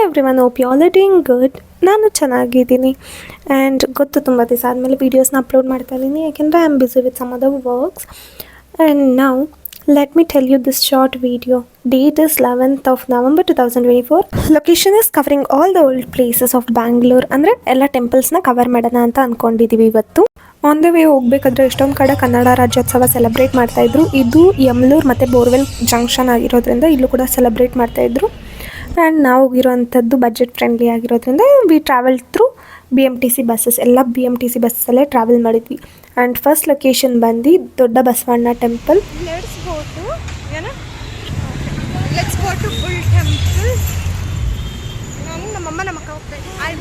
Everyone, hope you all are doing good. ನಾನು ಚೆನ್ನಾಗಿದ್ದೀನಿ and ಗೊತ್ತು ತುಂಬ ದಿವಸ ಆದಮೇಲೆ ವೀಡಿಯೋಸ್ನ ಅಪ್ಲೋಡ್ ಮಾಡ್ತಾ ಇದ್ದೀನಿ ಯಾಕೆಂದರೆ I am busy with some other works. And ನಾವು let me tell you this short video. Date is 11th of November 2024. Location is covering all the old places of Bangalore. ಅಂದರೆ ಎಲ್ಲ ಟೆಂಪಲ್ಸ್ನ ಕವರ್ ಮಾಡೋಣ ಅಂತ ಅಂದ್ಕೊಂಡಿದ್ದೀವಿ ಇವತ್ತು. ಆನ್ ದ ವೇ ಹೋಗ್ಬೇಕಾದ್ರೆ ಎಷ್ಟೊಂದು ಕಡೆ ಕನ್ನಡ ರಾಜ್ಯೋತ್ಸವ ಸೆಲೆಬ್ರೇಟ್ ಮಾಡ್ತಾಯಿದ್ರು. ಇದು ಯಮಲೂರು ಮತ್ತು ಬೋರ್ವೆಲ್ ಜಂಕ್ಷನ್ ಆಗಿರೋದ್ರಿಂದ ಇಲ್ಲೂ ಕೂಡ ಸೆಲೆಬ್ರೇಟ್ ಮಾಡ್ತಾಯಿದ್ರು. ಆ್ಯಂಡ್ ನಾವು ಹೋಗಿರೋವಂಥದ್ದು ಬಜೆಟ್ ಫ್ರೆಂಡ್ಲಿ ಆಗಿರೋದ್ರಿಂದ we travel through BMTC buses. ಎಲ್ಲ BMTC ಬಸ್ಸಲ್ಲೇ ಟ್ರಾವೆಲ್ ಮಾಡಿದ್ವಿ. ಆ್ಯಂಡ್ ಫಸ್ಟ್ ಲೊಕೇಶನ್ ಬಂದು ದೊಡ್ಡ Basavanna temple. Let's go to bull temple. ನಾನು ನಮ್ಮಮ್ಮ ನಮ್ಮ ಅಕ್ಕ ಹೋಗ್ತಾ ಇದ್ದೀವಿ.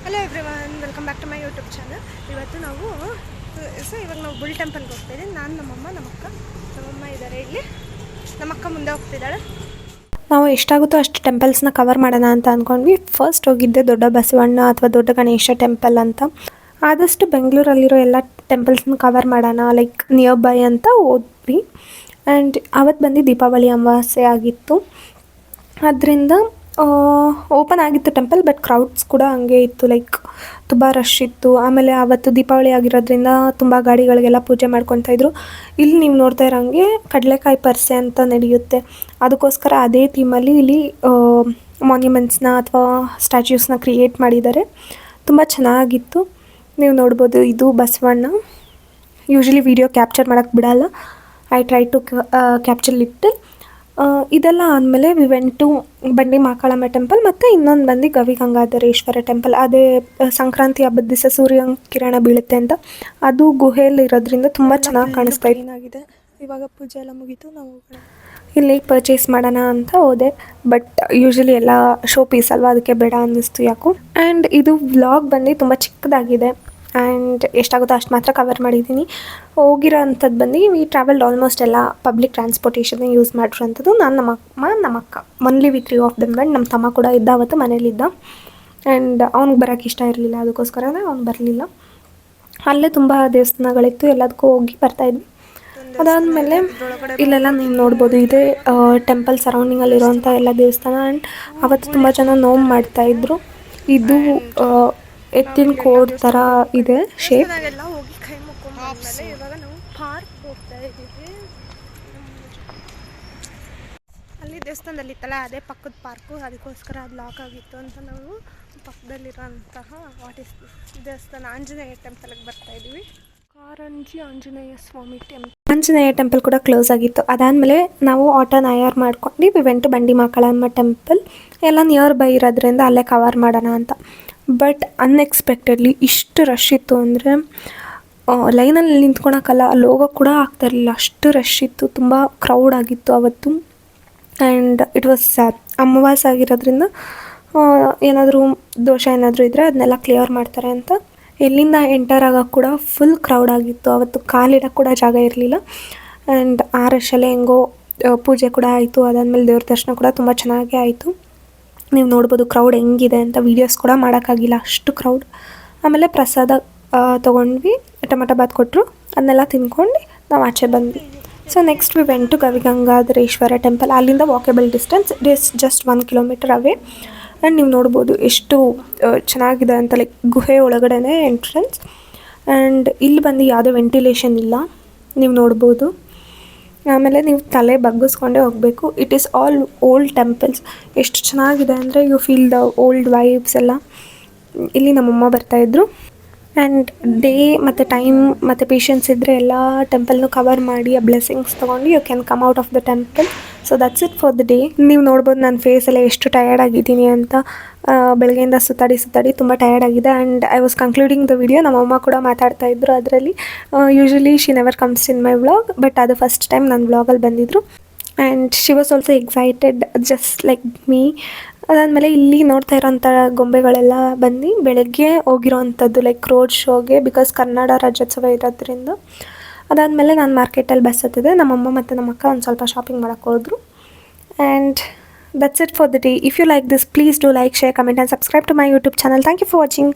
Hello everyone, welcome back to my YouTube channel. ಇವತ್ತು ಇವಾಗ ನಾವು ಬುಲ್ ಟೆಂಪಲ್ಗೆ ಹೋಗ್ತಾ ಇದ್ದೀವಿ. ನಾನು ನಮ್ಮಮ್ಮ ನಮ್ಮಮ್ಮ ಇದ್ದಾರೆ ಇಲ್ಲಿ. ನಮ್ಮಕ್ಕ ಮುಂದೆ ಹೋಗ್ತಿದ್ದಾಳೆ. ನಾವು ಎಷ್ಟಾಗುತ್ತೋ ಅಷ್ಟು ಟೆಂಪಲ್ಸ್ನ ಕವರ್ ಮಾಡೋಣ ಅಂತ ಅಂದ್ಕೊಂಡ್ವಿ. ಫಸ್ಟ್ ಹೋಗಿದ್ದೆ ದೊಡ್ಡ ಬಸವಣ್ಣ ಅಥವಾ ದೊಡ್ಡ ಗಣೇಶ ಟೆಂಪಲ್ ಅಂತ. ಆದಷ್ಟು ಬೆಂಗಳೂರಲ್ಲಿರೋ ಎಲ್ಲ ಟೆಂಪಲ್ಸ್ನ ಕವರ್ ಮಾಡೋಣ ಲೈಕ್ ನಿಯರ್ ಬೈ ಅಂತ ಹೋದ್ವಿ. ಆ್ಯಂಡ್ ಅವತ್ತು ಬಂದು ದೀಪಾವಳಿ ಅಮಾವಾಸ್ಯೆ ಆಗಿತ್ತು. ಅದರಿಂದ ಓಪನ್ ಆಗಿತ್ತು ಟೆಂಪಲ್, ಬಟ್ ಕ್ರೌಡ್ಸ್ ಕೂಡ ಹಂಗೆ ಇತ್ತು, ಲೈಕ್ ತುಂಬ ರಶ್ ಇತ್ತು. ಆಮೇಲೆ ಅವತ್ತು ದೀಪಾವಳಿ ಆಗಿರೋದ್ರಿಂದ ತುಂಬ ಗಾಡಿಗಳಿಗೆಲ್ಲ ಪೂಜೆ ಮಾಡ್ಕೊತಾಯಿದ್ರು. ಇಲ್ಲಿ ನೀವು ನೋಡ್ತಾ ಇರೋಂಗೆ ಕಡಲೆಕಾಯಿ ಪರ್ಸೆ ಅಂತ ನಡೆಯುತ್ತೆ. ಅದಕ್ಕೋಸ್ಕರ ಅದೇ ಥೀಮಲ್ಲಿ ಇಲ್ಲಿ ಮಾನ್ಯುಮೆಂಟ್ಸ್ನ ಅಥವಾ ಸ್ಟ್ಯಾಚ್ಯೂಸ್ನ ಕ್ರಿಯೇಟ್ ಮಾಡಿದ್ದಾರೆ. ತುಂಬ ಚೆನ್ನಾಗಿತ್ತು. ನೀವು ನೋಡ್ಬೋದು, ಇದು ಬಸವಣ್ಣ. ಯೂಶ್ವಲಿ ವಿಡಿಯೋ ಕ್ಯಾಪ್ಚರ್ ಮಾಡೋಕ್ಕೆ ಬಿಡಲ್ಲ. I try to capture little. ಇದೆಲ್ಲ ಆದಮೇಲೆ ವಿ ವೆಂಟ್ ಟು ಬಂಡಿ ಮಹಾಕಾಳಮ್ಮ ಟೆಂಪಲ್ ಮತ್ತು ಇನ್ನೊಂದು ಬಂದು ಗವಿ ಗಂಗಾಧರೇಶ್ವರ ಟೆಂಪಲ್. ಅದೇ ಸಂಕ್ರಾಂತಿ ಹಬ್ಬದ ದಿವಸ ಸೂರ್ಯ ಕಿರಣ ಬೀಳುತ್ತೆ ಅಂತ. ಅದು ಗುಹೆಯಲ್ಲಿ ಇರೋದ್ರಿಂದ ತುಂಬ ಚೆನ್ನಾಗಿ ಕಾಣಿಸ್ತಾ ಏನಾಗಿದೆ. ಇವಾಗ ಪೂಜೆ ಎಲ್ಲ ಮುಗೀತು. ನಾವು ಇಲ್ಲಿ ಪರ್ಚೇಸ್ ಮಾಡೋಣ ಅಂತ ಹೋದೆ, ಬಟ್ ಯೂಶ್ವಲಿ ಎಲ್ಲ ಶೋ ಪೀಸ್ ಅಲ್ವಾ, ಅದಕ್ಕೆ ಬೇಡ ಅನ್ನಿಸ್ತು ಯಾಕೋ. ಆ್ಯಂಡ್ ಇದು ವ್ಲಾಗ್ ಬಂದು ತುಂಬ ಚಿಕ್ಕದಾಗಿದೆ ಆ್ಯಂಡ್ ಎಷ್ಟಾಗುತ್ತೋ ಅಷ್ಟು ಮಾತ್ರ ಕವರ್ ಮಾಡಿದ್ದೀನಿ. ಹೋಗಿರೋ ಅಂಥದ್ದು ಬಂದು ವಿ ಟ್ರಾವೆಲ್ಡ್ ಆಲ್ಮೋಸ್ಟ್ ಎಲ್ಲ ಪಬ್ಲಿಕ್ ಟ್ರಾನ್ಸ್ಪೋರ್ಟೇಷನ್ನೇ ಯೂಸ್ ಮಾಡಿರೋಂಥದ್ದು. ನಾನು ನಮ್ಮ ಅಕ್ಕ ಒನ್ಲಿ ವಿ 3 ಆಫ್ ದೆಮ್ ಬಂದು. ನಮ್ಮ ತಮ್ಮ ಕೂಡ ಇದ್ದ ಅವತ್ತು ಮನೇಲಿದ್ದ. ಆ್ಯಂಡ್ ಅವ್ನಿಗೆ ಬರೋಕ್ಕೆ ಇಷ್ಟ ಇರಲಿಲ್ಲ, ಅದಕ್ಕೋಸ್ಕರನೇ ಅವ್ನು ಬರಲಿಲ್ಲ. ಅಲ್ಲೇ ತುಂಬ ದೇವಸ್ಥಾನಗಳಿತ್ತು, ಎಲ್ಲದಕ್ಕೂ ಹೋಗಿ ಬರ್ತಾಯಿದ್ವಿ. ಅದಾದಮೇಲೆ ಇಲ್ಲೆಲ್ಲ ನೀವು ನೋಡ್ಬೋದು, ಇದೇ ಟೆಂಪಲ್ ಸರೌಂಡಿಂಗಲ್ಲಿರೋಂಥ ಎಲ್ಲ ದೇವಸ್ಥಾನ. ಆ್ಯಂಡ್ ಅವತ್ತು ತುಂಬ ಜನ ನೋವು ಮಾಡ್ತಾಯಿದ್ರು. ಇದು ಎತ್ತಿನ ಕೋಡ್ ಥರ ಇದೆ ಶೇಪ್. ಎಲ್ಲ ಹೋಗಿ ಕೈ ಮುಕ್ಕೊಂಡ್ಮೇಲೆ ಇವಾಗ ನಾವು ಪಾರ್ಕ್ ಹೋಗ್ತಾ ಇದ್ದೀವಿ. ಅಲ್ಲಿ ದೇವಸ್ಥಾನದಲ್ಲಿ ಇತ್ತಲ್ಲ, ಅದೇ ಪಕ್ಕದ ಪಾರ್ಕು. ಅದಕ್ಕೋಸ್ಕರ ಅದು ಲಾಕ್ ಆಗಿತ್ತು ಅಂತ ನಾವು ಪಕ್ಕದಲ್ಲಿರೋಂತಹ ದೇವಸ್ಥಾನ ಆಂಜನೇಯ ಟೆಂಪಲ್ಗೆ ಬರ್ತಾ ಇದ್ದೀವಿ. ಕಾರಂಜಿ ಆಂಜನೇಯ ಸ್ವಾಮಿ ಟೆಂಪಲ್. ಆಂಜನೇಯ ಟೆಂಪಲ್ ಕೂಡ ಕ್ಲೋಸ್ ಆಗಿತ್ತು. ಅದಾದಮೇಲೆ ನಾವು ಆಟೋನ ಹೈರ್ ಮಾಡ್ಕೊಂಡು ವಿ ವೆಂಟ್ ಟು ಬಂಡಿ ಮಹಾಕಾಳಮ್ಮ ಟೆಂಪಲ್. ಎಲ್ಲ ನಿಯರ್ ಬೈ ಇರೋದ್ರಿಂದ ಅಲ್ಲೇ ಕವರ್ ಮಾಡೋಣ ಅಂತ. ಬಟ್ ಅನ್ಎಕ್ಸ್ಪೆಕ್ಟೆಡ್ಲಿ ಇಷ್ಟು ರಶ್ ಇತ್ತು ಅಂದರೆ ಲೈನಲ್ಲಿ ನಿಂತ್ಕೊಳಕ್ಕಲ್ಲ, ಅಲ್ಲಿ ಹೋಗೋಕ್ಕೆ ಕೂಡ ಆಗ್ತಾಯಿರಲಿಲ್ಲ, ಅಷ್ಟು ರಶ್ ಇತ್ತು. ತುಂಬ ಕ್ರೌಡ್ ಆಗಿತ್ತು ಅವತ್ತು. ಆ್ಯಂಡ್ ಇಟ್ ವಾಸ್ ಅಮಾವಾಸ್ಯೆ ಆಗಿರೋದ್ರಿಂದ ಏನಾದರೂ ದೋಷ ಏನಾದರೂ ಇದ್ದರೆ ಅದನ್ನೆಲ್ಲ ಕ್ಲಿಯರ್ ಮಾಡ್ತಾರೆ ಅಂತ. ಎಲ್ಲಿಂದ ಎಂಟರ್ ಆಗೋಕ್ಕೆ ಕೂಡ ಫುಲ್ ಕ್ರೌಡ್ ಆಗಿತ್ತು ಅವತ್ತು. ಕಾಲಿಡೋಕ್ಕೆ ಕೂಡ ಜಾಗ ಇರಲಿಲ್ಲ. ಆ್ಯಂಡ್ ಆ ರಶಲ್ಲೇ ಹೆಂಗೋ ಪೂಜೆ ಕೂಡ ಆಯಿತು. ಅದಾದಮೇಲೆ ದೇವ್ರ ದರ್ಶನ ಕೂಡ ತುಂಬ ಚೆನ್ನಾಗೇ ಆಯಿತು. ನೀವು ನೋಡ್ಬೋದು ಕ್ರೌಡ್ ಹೆಂಗಿದೆ ಅಂತ. ವೀಡಿಯೋಸ್ ಕೂಡ ಮಾಡೋಕ್ಕಾಗಿಲ್ಲ, ಅಷ್ಟು ಕ್ರೌಡ್. ಆಮೇಲೆ ಪ್ರಸಾದ ತೊಗೊಂಡ್ವಿ, ಟೊಮೆಟೊ ಬಾತ್ ಕೊಟ್ಟರು, ಅದನ್ನೆಲ್ಲ ತಿನ್ಕೊಂಡು ನಾವು ಆಚೆ ಬಂದ್ವಿ. So next we went to Gavi Gangadhareshwara temple. ಅಲ್ಲಿಂದ walkable distance, it is just 1 kilometre away. And ನೀವು ನೋಡ್ಬೋದು ಎಷ್ಟು ಚೆನ್ನಾಗಿದೆ ಅಂತ, ಲೈಕ್ ಗುಹೆ ಒಳಗಡೆನೇ ಎಂಟ್ರೆನ್ಸ್. ಆ್ಯಂಡ್ ಇಲ್ಲಿ ಬಂದು ಯಾವುದೇ ವೆಂಟಿಲೇಷನ್ ಇಲ್ಲ, ನೀವು ನೋಡ್ಬೋದು. ಆಮೇಲೆ ನೀವು ತಲೆ ಬಗ್ಗಿಸ್ಕೊಂಡೇ ಹೋಗಬೇಕು. It is all old temples. ಎಷ್ಟು ಚೆನ್ನಾಗಿದೆ ಅಂದರೆ you feel the old vibes ಎಲ್ಲ. ಇಲ್ಲಿ ನಮ್ಮಮ್ಮ ಬರ್ತಾಯಿದ್ರು. ಆ್ಯಂಡ್ ಡೇ ಮತ್ತು ಟೈಮ್ ಮತ್ತು ಪೇಷನ್ಸ್ ಇದ್ದರೆ ಎಲ್ಲ ಟೆಂಪಲ್ನು ಕವರ್ ಮಾಡಿ ಆ ಬ್ಲೆಸ್ಸಿಂಗ್ಸ್ ತೊಗೊಂಡು you can come out of the temple. So that's it for the day. ನೀವು ನೋಡ್ಬೋದು ನನ್ನ ಫೇಸೆಲ್ಲ ಎಷ್ಟು ಟಯರ್ಡ್ ಆಗಿದ್ದೀನಿ ಅಂತ. ಬೆಳಗ್ಗೆಯಿಂದ ಸುತ್ತಾಡಿ ತುಂಬ ಟಯರ್ಡ್ ಆಗಿದೆ. And I was concluding the video. ನಮ್ಮಮ್ಮ ಕೂಡ ಮಾತಾಡ್ತಾಯಿದ್ರು ಅದರಲ್ಲಿ. Usually she never comes in my vlog, but ಅದು ಫಸ್ಟ್ ಟೈಮ್ ನನ್ನ ವ್ಲಾಗಲ್ಲಿ ಬಂದಿದ್ದರು. And she was also excited just like me. ಅದಾದಮೇಲೆ ಇಲ್ಲಿ ನೋಡ್ತಾ ಇರೋಂಥ ಗೊಂಬೆಗಳೆಲ್ಲ ಬಂದು ಬೆಳಗ್ಗೆ ಹೋಗಿರೋವಂಥದ್ದು, ಲೈಕ್ ರೋಡ್ ಶೋಗೆ, ಬಿಕಾಸ್ ಕನ್ನಡ ರಾಜ್ಯೋತ್ಸವ ಇರೋದ್ರಿಂದ. ಅದಾದಮೇಲೆ ನಾನು ಮಾರ್ಕೆಟಲ್ಲಿ ಬಸ್ ಹತ್ತಿದೆ. ನಮ್ಮಮ್ಮ ಮತ್ತು ನಮ್ಮ ಅಕ್ಕ ಒಂದು ಸ್ವಲ್ಪ ಶಾಪಿಂಗ್ ಮಾಡೋಕ್ಕೆ ಹೋದರು. And that's it for the day. If you like this, please do like, share, comment and subscribe to my YouTube channel. Thank you for watching.